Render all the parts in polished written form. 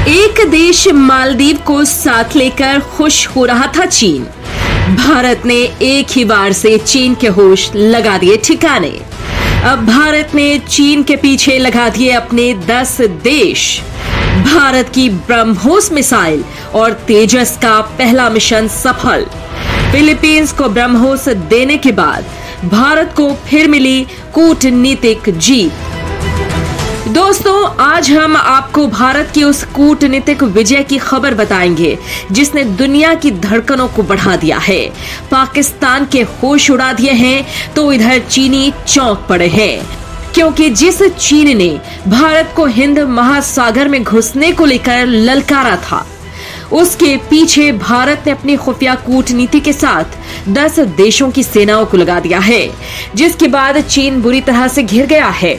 एक देश मालदीव को साथ लेकर खुश हो रहा था चीन। भारत ने एक ही बार से चीन के होश लगा दिए ठिकाने। अब भारत ने चीन के पीछे लगा दिए अपने 10 देश। भारत की ब्रह्मोस मिसाइल और तेजस का पहला मिशन सफल। फिलीपींस को ब्रह्मोस देने के बाद भारत को फिर मिली कूटनीतिक जीत। दोस्तों, आज हम आपको भारत की उस कूटनीतिक विजय की खबर बताएंगे जिसने दुनिया की धड़कनों को बढ़ा दिया है। पाकिस्तान के होश उड़ा दिए हैं तो इधर चीनी चौंक पड़े हैं, क्योंकि जिस चीन ने भारत को हिंद महासागर में घुसने को लेकर ललकारा था, उसके पीछे भारत ने अपनी खुफिया कूटनीति के साथ 10 देशों की सेनाओं को लगा दिया है, जिसके बाद चीन बुरी तरह से घिर गया है।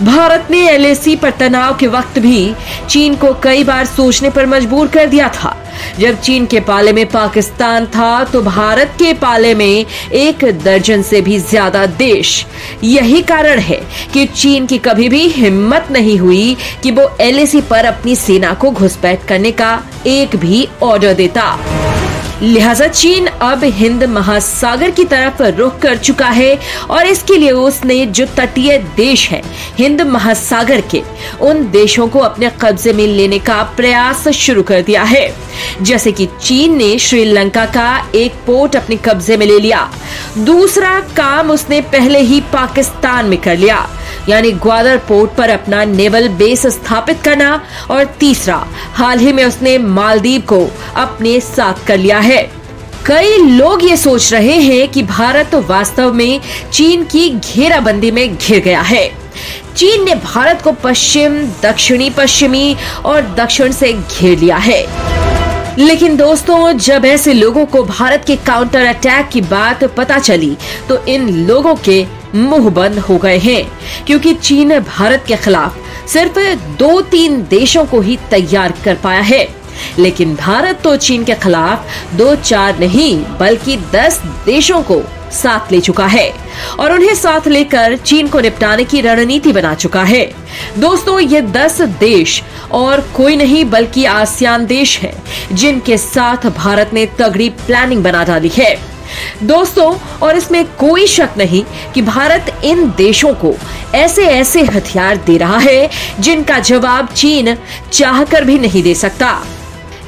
भारत ने LAC पर तनाव के वक्त भी चीन को कई बार सोचने पर मजबूर कर दिया था। जब चीन के पाले में पाकिस्तान था तो भारत के पाले में 1 दर्जन से भी ज्यादा देश। यही कारण है कि चीन की कभी भी हिम्मत नहीं हुई कि वो LAC पर अपनी सेना को घुसपैठ करने का एक भी ऑर्डर देता। लिहाजा चीन अब हिंद महासागर की तरफ रुख कर चुका है और इसके लिए उसने जो तटीय देश है हिंद महासागर के, उन देशों को अपने कब्जे में लेने का प्रयास शुरू कर दिया है। जैसे कि चीन ने श्रीलंका का एक पोर्ट अपने कब्जे में ले लिया। दूसरा काम उसने पहले ही पाकिस्तान में कर लिया, यानी ग्वादर पोर्ट पर अपना नेवल बेस स्थापित करना। और तीसरा, हाल ही में उसने मालदीव को अपने साथ कर लिया है। कई लोग ये सोच रहे हैं कि भारत वास्तव में चीन की घेराबंदी में घिर गया है। चीन ने भारत को पश्चिम, दक्षिणी पश्चिमी और दक्षिण से घेर लिया है। लेकिन दोस्तों, जब ऐसे लोगों को भारत के काउंटर अटैक की बात पता चली तो इन लोगों के मुंह बंद हो गए हैं, क्योंकि चीन भारत के खिलाफ सिर्फ 2-3 देशों को ही तैयार कर पाया है। लेकिन भारत तो चीन के खिलाफ 2-4 नहीं बल्कि 10 देशों को साथ ले चुका है और उन्हें साथ लेकर चीन को निपटाने की रणनीति बना चुका है। दोस्तों, ये 10 देश और कोई नहीं बल्कि आसियान देश हैं, जिनके साथ भारत ने तगड़ी प्लानिंग बना डाली है। दोस्तों, और इसमें कोई शक नहीं कि भारत इन देशों को ऐसे ऐसे हथियार दे रहा है जिनका जवाब चीन चाहकर भी नहीं दे सकता,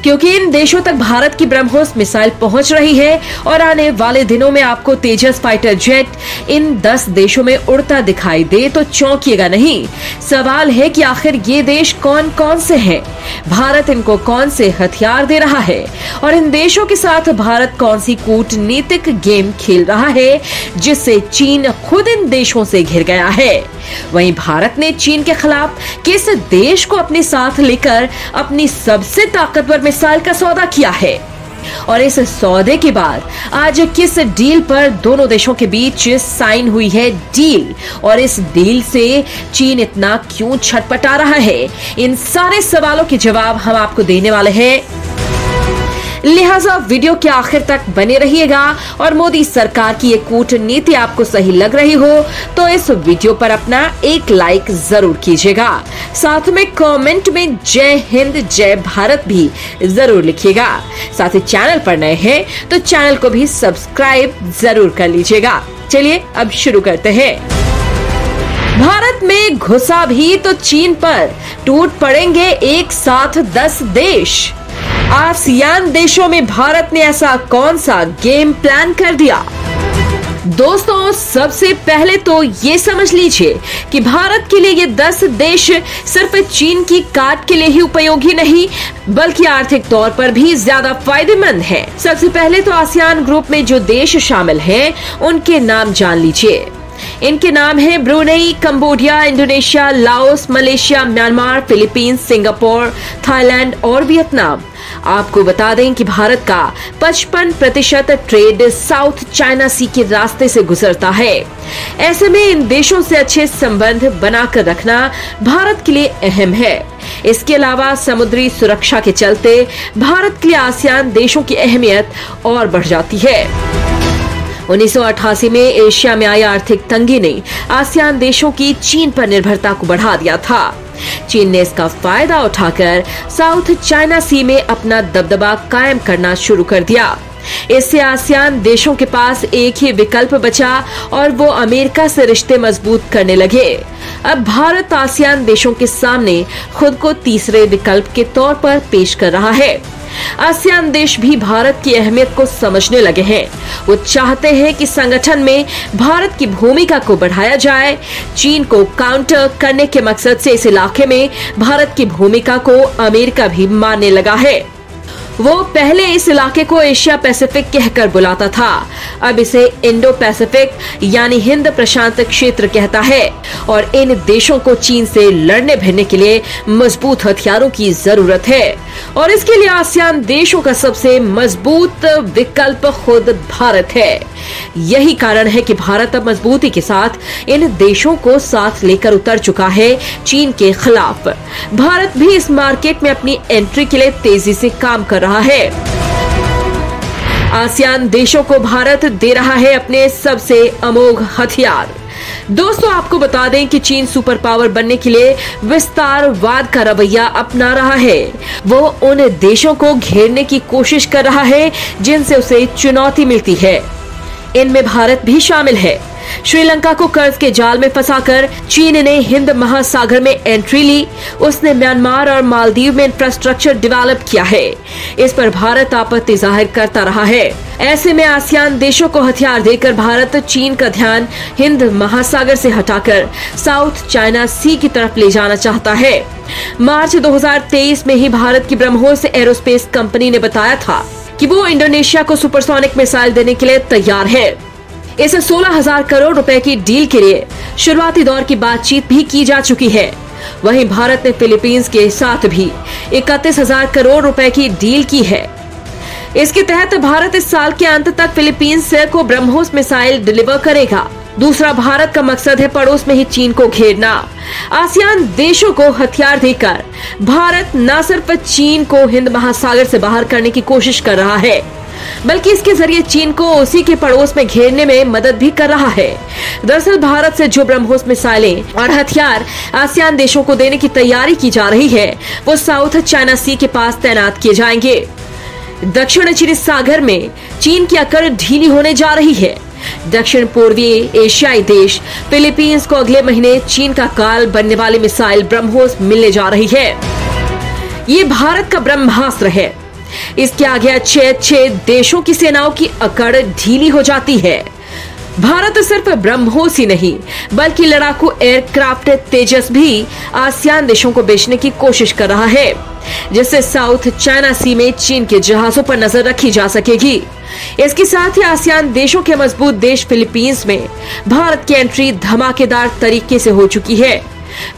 क्योंकि इन देशों तक भारत की ब्रह्मोस मिसाइल पहुंच रही है और आने वाले दिनों में आपको तेजस फाइटर जेट इन 10 देशों में उड़ता दिखाई दे तो चौंकिएगा नहीं। सवाल है कि आखिर ये देश कौन कौन से हैं, भारत इनको कौन से हथियार दे रहा है और इन देशों के साथ भारत कौन सी कूटनीतिक गेम खेल रहा है जिससे चीन खुद इन देशों से घिर गया है। वहीं भारत ने चीन के खिलाफ किस देश को अपने साथ लेकर अपनी सबसे ताकतवर मिसाइल का सौदा किया है और इस सौदे के बाद आज किस डील पर दोनों देशों के बीच साइन हुई है डील और इस डील से चीन इतना क्यों छटपटा रहा है, इन सारे सवालों के जवाब हम आपको देने वाले हैं। लिहाजा वीडियो के आखिर तक बने रहिएगा और मोदी सरकार की ये कूटनीति आपको सही लग रही हो तो इस वीडियो पर अपना एक लाइक जरूर कीजिएगा। साथ में कमेंट में जय हिंद जय भारत भी जरूर लिखिएगा। साथ ही चैनल पर नए हैं तो चैनल को भी सब्सक्राइब जरूर कर लीजिएगा। चलिए अब शुरू करते हैं। भारत में घुसा भी तो चीन पर टूट पड़ेंगे एक साथ 10 देश। आसियान देशों में भारत ने ऐसा कौन सा गेम प्लान कर दिया? दोस्तों, सबसे पहले तो ये समझ लीजिए कि भारत के लिए ये 10 देश सिर्फ चीन की काट के लिए ही उपयोगी नहीं बल्कि आर्थिक तौर पर भी ज्यादा फायदेमंद है। सबसे पहले तो आसियान ग्रुप में जो देश शामिल हैं, उनके नाम जान लीजिए। इनके नाम है Brunei, Cambodia, Indonesia, Laos, Malaysia, Myanmar, Philippines, Singapore, Thailand और वियतनाम। आपको बता दें कि भारत का 55% ट्रेड साउथ चाइना सी के रास्ते से गुजरता है। ऐसे में इन देशों से अच्छे संबंध बनाकर रखना भारत के लिए अहम है। इसके अलावा समुद्री सुरक्षा के चलते भारत के लिए आसियान देशों की अहमियत और बढ़ जाती है। 1988 में एशिया में आई आर्थिक तंगी ने आसियान देशों की चीन पर निर्भरता को बढ़ा दिया था। चीन ने इसका फायदा उठाकर साउथ चाइना सी में अपना दबदबा कायम करना शुरू कर दिया। इससे आसियान देशों के पास एक ही विकल्प बचा और वो अमेरिका से रिश्ते मजबूत करने लगे। अब भारत आसियान देशों के सामने खुद को तीसरे विकल्प के तौर पर पेश कर रहा है। आसियान देश भी भारत की अहमियत को समझने लगे हैं। वो चाहते हैं कि संगठन में भारत की भूमिका को बढ़ाया जाए। चीन को काउंटर करने के मकसद से इस इलाके में भारत की भूमिका को अमेरिका भी मानने लगा है। वो पहले इस इलाके को एशिया पैसिफिक कहकर बुलाता था, अब इसे इंडो पैसिफिक यानी हिंद प्रशांत क्षेत्र कहता है और इन देशों को चीन से लड़ने भिड़ने के लिए मजबूत हथियारों की जरूरत है और इसके लिए आसियान देशों का सबसे मजबूत विकल्प खुद भारत है। यही कारण है कि भारत अब मजबूती के साथ इन देशों को साथ लेकर उतर चुका है चीन के खिलाफ। भारत भी इस मार्केट में अपनी एंट्री के लिए तेजी से काम कर रहा है। आसियान देशों को भारत दे रहा है अपने सबसे अमोघ हथियार। दोस्तों, आपको बता दें कि चीन सुपर पावर बनने के लिए विस्तारवाद का रवैया अपना रहा है। वो उन देशों को घेरने की कोशिश कर रहा है जिनसे उसे चुनौती मिलती है। इनमें भारत भी शामिल है। श्रीलंका को कर्ज के जाल में फंसाकर चीन ने हिंद महासागर में एंट्री ली। उसने म्यांमार और मालदीव में इंफ्रास्ट्रक्चर डेवलप किया है। इस पर भारत आपत्ति जाहिर करता रहा है। ऐसे में आसियान देशों को हथियार देकर भारत चीन का ध्यान हिंद महासागर से हटाकर साउथ चाइना सी की तरफ ले जाना चाहता है। मार्च 2023 में ही भारत की ब्रह्मोस एरोस्पेस कंपनी ने बताया था कि वो इंडोनेशिया को सुपरसोनिक मिसाइल देने के लिए तैयार है। इस 16,000 करोड़ रुपए की डील के लिए शुरुआती दौर की बातचीत भी की जा चुकी है। वहीं भारत ने फिलीपींस के साथ भी 31,000 करोड़ रुपए की डील की है। इसके तहत भारत इस साल के अंत तक फिलीपींस को ब्रह्मोस मिसाइल डिलीवर करेगा। दूसरा, भारत का मकसद है पड़ोस में ही चीन को घेरना। आसियान देशों को हथियार देकर भारत न सिर्फ चीन को हिंद महासागर से बाहर करने की कोशिश कर रहा है, बल्कि इसके जरिए चीन को उसी के पड़ोस में घेरने में मदद भी कर रहा है। दरअसल भारत से जो ब्रह्मोस मिसाइलें और हथियार आसियान देशों को देने की तैयारी की जा रही है, वो साउथ चाइना सी के पास तैनात किए जाएंगे। दक्षिण चीनी सागर में चीन की अकड़ ढीली होने जा रही है। दक्षिण पूर्वी एशियाई देश फिलीपींस को अगले महीने चीन का काल बनने वाली मिसाइल ब्रह्मोस मिलने जा रही है। ये भारत का ब्रह्मास्त्र है। इसके आगे अच्छे देशों की सेनाओं की अकड़ ढीली हो जाती है। भारत सिर्फ ब्रह्मोस ही नहीं बल्कि लड़ाकू एयरक्राफ्ट तेजस भी आसियान देशों को बेचने की कोशिश कर रहा है, जिससे साउथ चाइना सी में चीन के जहाजों पर नजर रखी जा सकेगी। इसके साथ ही आसियान देशों के मजबूत देश फिलीपींस में भारत की एंट्री धमाकेदार तरीके से हो चुकी है।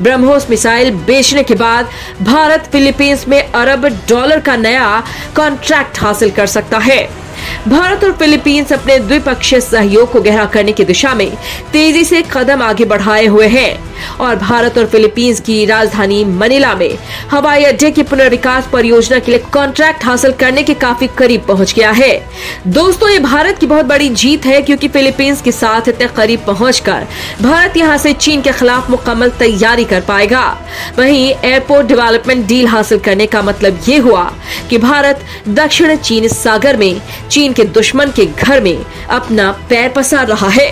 ब्रह्मोस मिसाइल बेचने के बाद भारत फिलीपींस में अरब डॉलर का नया कॉन्ट्रैक्ट हासिल कर सकता है। भारत और फिलीपींस अपने द्विपक्षीय सहयोग को गहरा करने की दिशा में तेजी से कदम आगे बढ़ाए हुए हैं और भारत और फिलीपींस की राजधानी मनीला में हवाई अड्डे की पुनर्विकास परियोजना के लिए कॉन्ट्रैक्ट हासिल करने के काफी करीब पहुंच गया है। दोस्तों, ये भारत की बहुत बड़ी जीत है क्योंकि फिलीपींस के साथ इतने करीब पहुंचकर भारत यहां से चीन के खिलाफ मुकम्मल तैयारी कर पाएगा। वहीं एयरपोर्ट डेवलपमेंट डील हासिल करने का मतलब ये हुआ कि भारत दक्षिण चीन सागर में चीन के दुश्मन के घर में अपना पैर पसार रहा है।